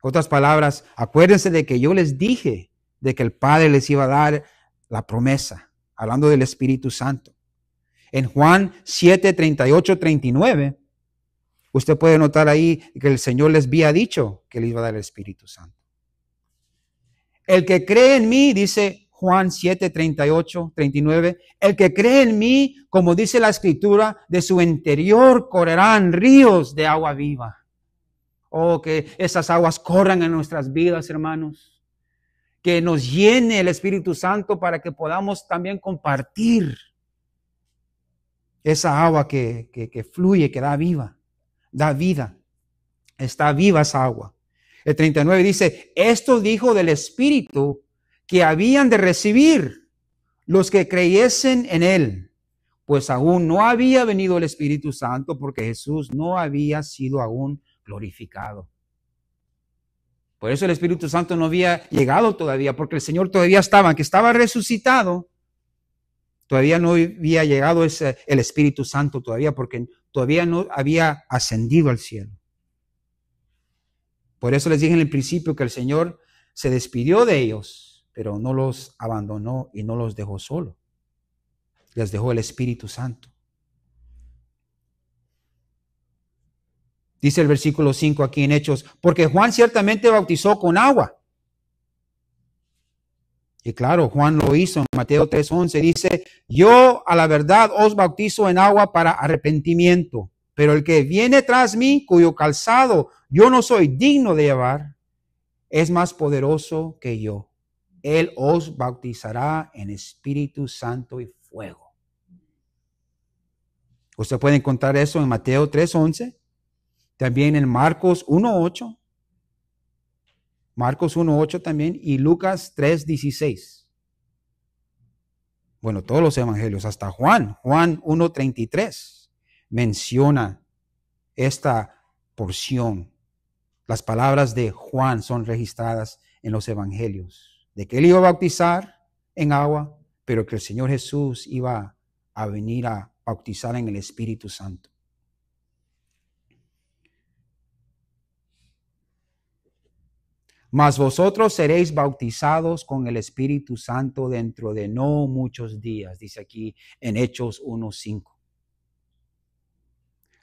En otras palabras, acuérdense de que yo les dije de que el Padre les iba a dar la promesa, hablando del Espíritu Santo. En Juan 7, 38, 39, usted puede notar ahí que el Señor les había dicho que les iba a dar el Espíritu Santo. El que cree en mí, dice Juan 7, 38, 39, el que cree en mí, como dice la Escritura, de su interior correrán ríos de agua viva. Oh, que esas aguas corran en nuestras vidas, hermanos. Que nos llene el Espíritu Santo para que podamos también compartir esa agua que fluye, que da vida. Está viva esa agua. El 39 dice: esto dijo del Espíritu que habían de recibir los que creyesen en Él, pues aún no había venido el Espíritu Santo, porque Jesús no había sido aún glorificado. Por eso el Espíritu Santo no había llegado todavía, porque el Señor todavía estaba resucitado. Todavía no había llegado el Espíritu Santo todavía, porque todavía no había ascendido al cielo. Por eso les dije en el principio que el Señor se despidió de ellos, pero no los abandonó y no los dejó solos. Les dejó el Espíritu Santo. Dice el versículo 5 aquí en Hechos: porque Juan ciertamente bautizó con agua. Y claro, Juan lo hizo en Mateo 3:11. Dice: yo a la verdad os bautizo en agua para arrepentimiento, pero el que viene tras mí, cuyo calzado yo no soy digno de llevar, es más poderoso que yo. Él os bautizará en Espíritu Santo y fuego. Usted puede encontrar eso en Mateo 3:11. También en Marcos 1:8. Marcos 1:8 también. Y Lucas 3:16. Bueno, todos los evangelios, hasta Juan 1:33 menciona esta porción. Las palabras de Juan son registradas en los evangelios, de que él iba a bautizar en agua, pero que el Señor Jesús iba a venir a bautizar en el Espíritu Santo. Mas vosotros seréis bautizados con el Espíritu Santo dentro de no muchos días, dice aquí en Hechos 1:5.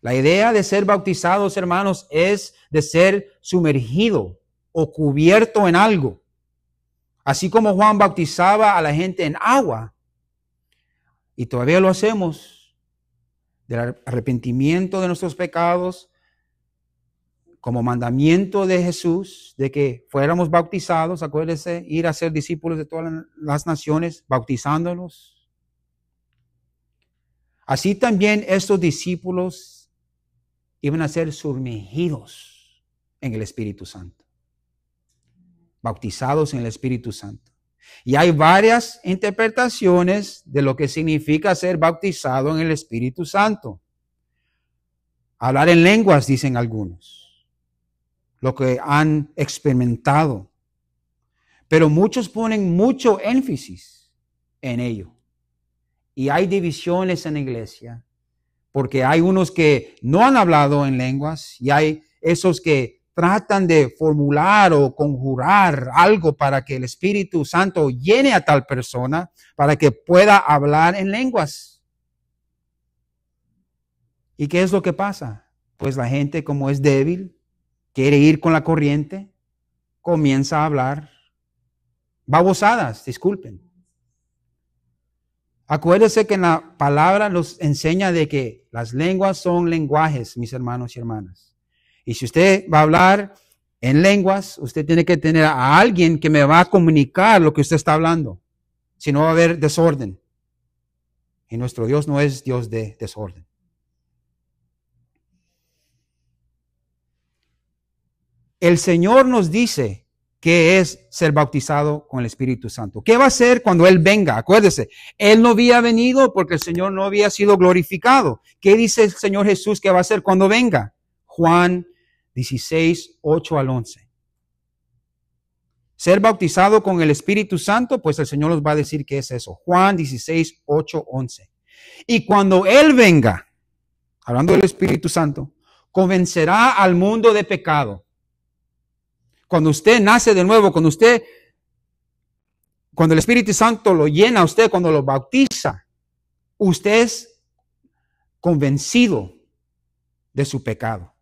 La idea de ser bautizados, hermanos, es de ser sumergido o cubierto en algo. Así como Juan bautizaba a la gente en agua, y todavía lo hacemos, del arrepentimiento de nuestros pecados, como mandamiento de Jesús, de que fuéramos bautizados, acuérdense, ir a ser discípulos de todas las naciones, bautizándolos. Así también estos discípulos iban a ser sumergidos en el Espíritu Santo, bautizados en el Espíritu Santo. Y hay varias interpretaciones de lo que significa ser bautizado en el Espíritu Santo. Hablar en lenguas, dicen algunos, lo que han experimentado. Pero muchos ponen mucho énfasis en ello. Y hay divisiones en la iglesia, porque hay unos que no han hablado en lenguas y hay esos que tratan de formular o conjurar algo para que el Espíritu Santo llene a tal persona para que pueda hablar en lenguas. ¿Y qué es lo que pasa? Pues la gente, como es débil, quiere ir con la corriente, comienza a hablar babosadas, disculpen. Acuérdense que en la palabra nos enseña de que las lenguas son lenguajes, mis hermanos y hermanas. Y si usted va a hablar en lenguas, usted tiene que tener a alguien que me va a comunicar lo que usted está hablando. Si no va a haber desorden. Y nuestro Dios no es Dios de desorden. El Señor nos dice que es ser bautizado con el Espíritu Santo. ¿Qué va a hacer cuando Él venga? Acuérdese, Él no había venido porque el Señor no había sido glorificado. ¿Qué dice el Señor Jesús que va a hacer cuando venga? Juan 16, 8 al 11. Ser bautizado con el Espíritu Santo, pues el Señor nos va a decir qué es eso. Juan 16, 8, 11. Y cuando Él venga, hablando del Espíritu Santo, convencerá al mundo de pecado. Cuando usted nace de nuevo, cuando el Espíritu Santo lo llena a usted, cuando lo bautiza, usted es convencido de su pecado.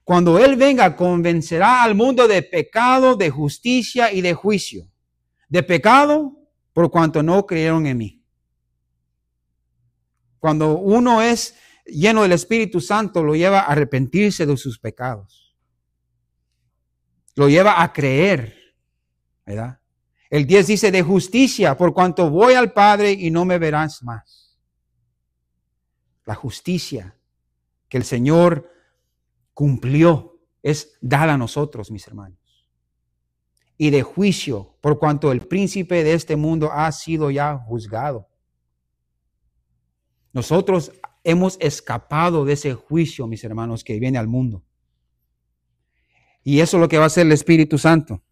Cuando Él venga, convencerá al mundo de pecado, de justicia y de juicio. De pecado, por cuanto no creyeron en mí. Cuando uno es lleno del Espíritu Santo, lo lleva a arrepentirse de sus pecados. Lo lleva a creer, ¿verdad? El 10 dice de justicia, por cuanto voy al Padre y no me verás más. La justicia que el Señor cumplió es dada a nosotros, mis hermanos. Y de juicio, por cuanto el príncipe de este mundo ha sido ya juzgado. Nosotros hemos escapado de ese juicio, mis hermanos, que viene al mundo. Y eso es lo que va a hacer el Espíritu Santo.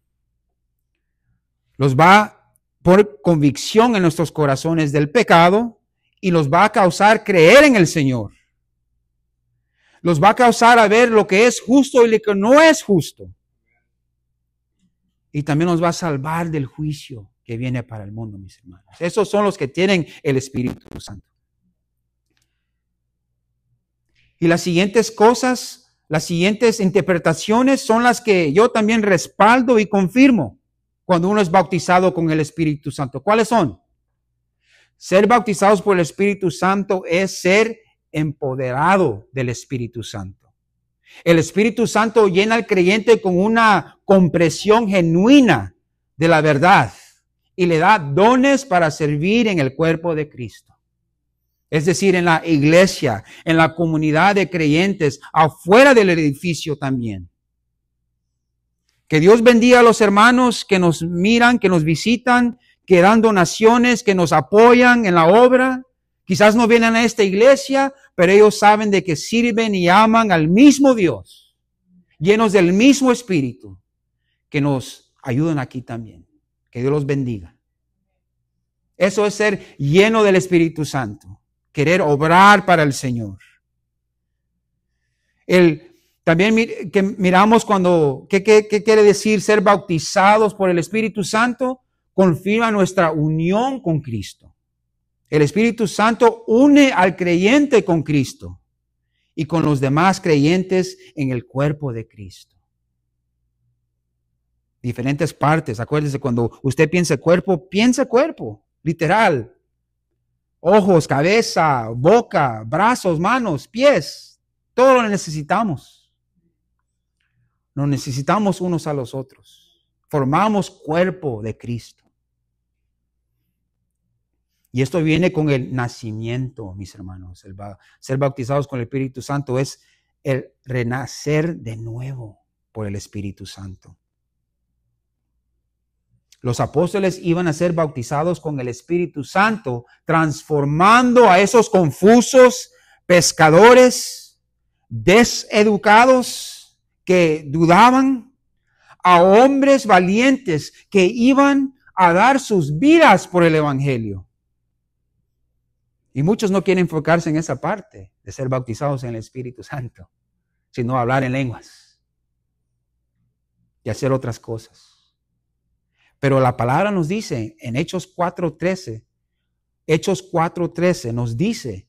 Los va por convicción en nuestros corazones del pecado y los va a causar creer en el Señor. Los va a causar a ver lo que es justo y lo que no es justo. Y también nos va a salvar del juicio que viene para el mundo, mis hermanos. Esos son los que tienen el Espíritu Santo. Y las siguientes cosas, las siguientes interpretaciones son las que yo también respaldo y confirmo cuando uno es bautizado con el Espíritu Santo. ¿Cuáles son? Ser bautizados por el Espíritu Santo es ser empoderado del Espíritu Santo. El Espíritu Santo llena al creyente con una comprensión genuina de la verdad y le da dones para servir en el cuerpo de Cristo. Es decir, en la iglesia, en la comunidad de creyentes, afuera del edificio también. Que Dios bendiga a los hermanos que nos miran, que nos visitan, que dan donaciones, que nos apoyan en la obra. Quizás no vienen a esta iglesia, pero ellos saben de que sirven y aman al mismo Dios, llenos del mismo Espíritu, que nos ayudan aquí también. Que Dios los bendiga. Eso es ser lleno del Espíritu Santo, querer obrar para el Señor. También que miramos ¿qué quiere decir ser bautizados por el Espíritu Santo? Confirma nuestra unión con Cristo. El Espíritu Santo une al creyente con Cristo y con los demás creyentes en el cuerpo de Cristo. Diferentes partes. Acuérdese, cuando usted piensa cuerpo, literal. Ojos, cabeza, boca, brazos, manos, pies. Todo lo necesitamos. Nos necesitamos unos a los otros. Formamos cuerpo de Cristo. Y esto viene con el nacimiento, mis hermanos. Ser bautizados con el Espíritu Santo es el renacer de nuevo por el Espíritu Santo. Los apóstoles iban a ser bautizados con el Espíritu Santo, transformando a esos confusos pescadores, deseducados, que dudaban, a hombres valientes que iban a dar sus vidas por el Evangelio. Y muchos no quieren enfocarse en esa parte de ser bautizados en el Espíritu Santo, sino hablar en lenguas y hacer otras cosas. Pero la palabra nos dice en Hechos 4:13 nos dice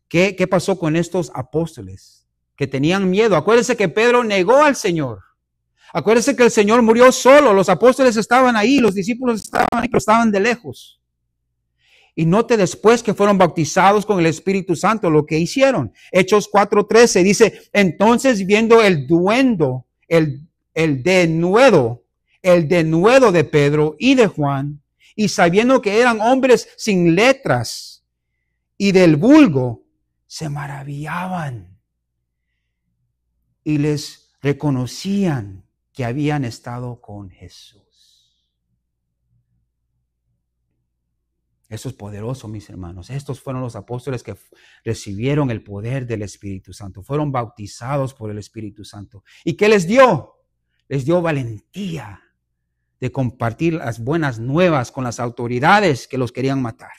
qué pasó con estos apóstoles que tenían miedo. Acuérdense que Pedro negó al Señor. Acuérdense que el Señor murió solo. Los apóstoles estaban ahí, los discípulos estaban ahí, pero estaban de lejos. Y note después que fueron bautizados con el Espíritu Santo lo que hicieron. Hechos 4:13 dice, entonces viendo el denuedo de Pedro y de Juan, y sabiendo que eran hombres sin letras y del vulgo, se maravillaban y les reconocían que habían estado con Jesús. Eso es poderoso, mis hermanos. Estos fueron los apóstoles que recibieron el poder del Espíritu Santo. Fueron bautizados por el Espíritu Santo. ¿Y qué les dio? Les dio valentía de compartir las buenas nuevas con las autoridades que los querían matar.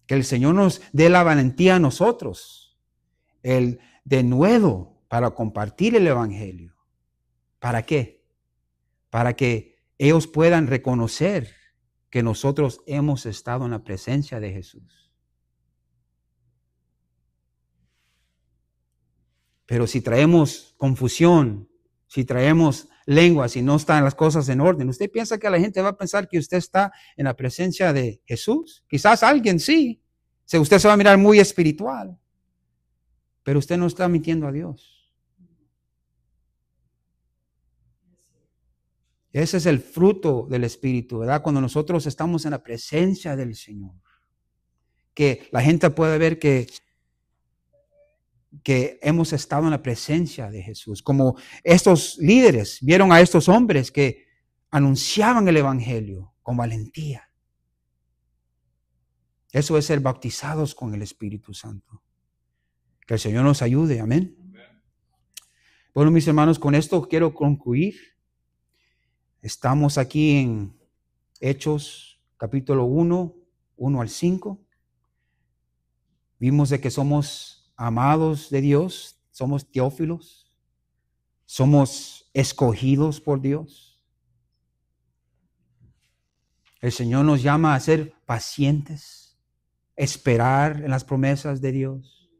Que el Señor nos dé la valentía a nosotros, el denuedo para compartir el Evangelio. ¿Para qué? Para que ellos puedan reconocer que nosotros hemos estado en la presencia de Jesús. Pero si traemos confusión, si traemos lenguas y no están las cosas en orden, ¿usted piensa que la gente va a pensar que usted está en la presencia de Jesús? Quizás alguien sí. Usted se va a mirar muy espiritual, pero usted no está mintiendo a Dios. Ese es el fruto del Espíritu, ¿verdad? Cuando nosotros estamos en la presencia del Señor. Que la gente puede ver que hemos estado en la presencia de Jesús. Como estos líderes vieron a estos hombres que anunciaban el Evangelio con valentía. Eso es ser bautizados con el Espíritu Santo. Que el Señor nos ayude, amén. Bueno, mis hermanos, con esto quiero concluir. Estamos aquí en Hechos capítulo 1 al 5. Vimos de que somos amados de Dios, somos teófilos, somos escogidos por Dios. El Señor nos llama a ser pacientes, esperar en las promesas de Dios.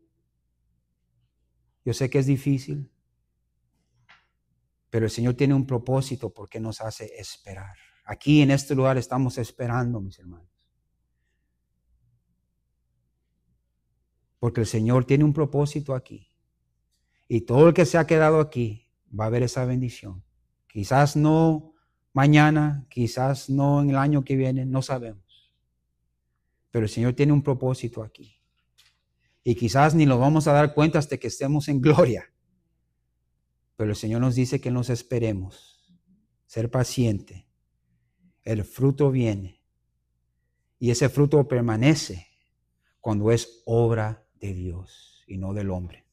Yo sé que es difícil, pero el Señor tiene un propósito porque nos hace esperar. Aquí en este lugar estamos esperando, mis hermanos. Porque el Señor tiene un propósito aquí. Y todo el que se ha quedado aquí va a ver esa bendición. Quizás no mañana, quizás no en el año que viene, no sabemos. Pero el Señor tiene un propósito aquí. Y quizás ni lo vamos a dar cuenta hasta que estemos en gloria. Pero el Señor nos dice que nos esperemos, ser paciente. El fruto viene y ese fruto permanece cuando es obra de Dios y no del hombre.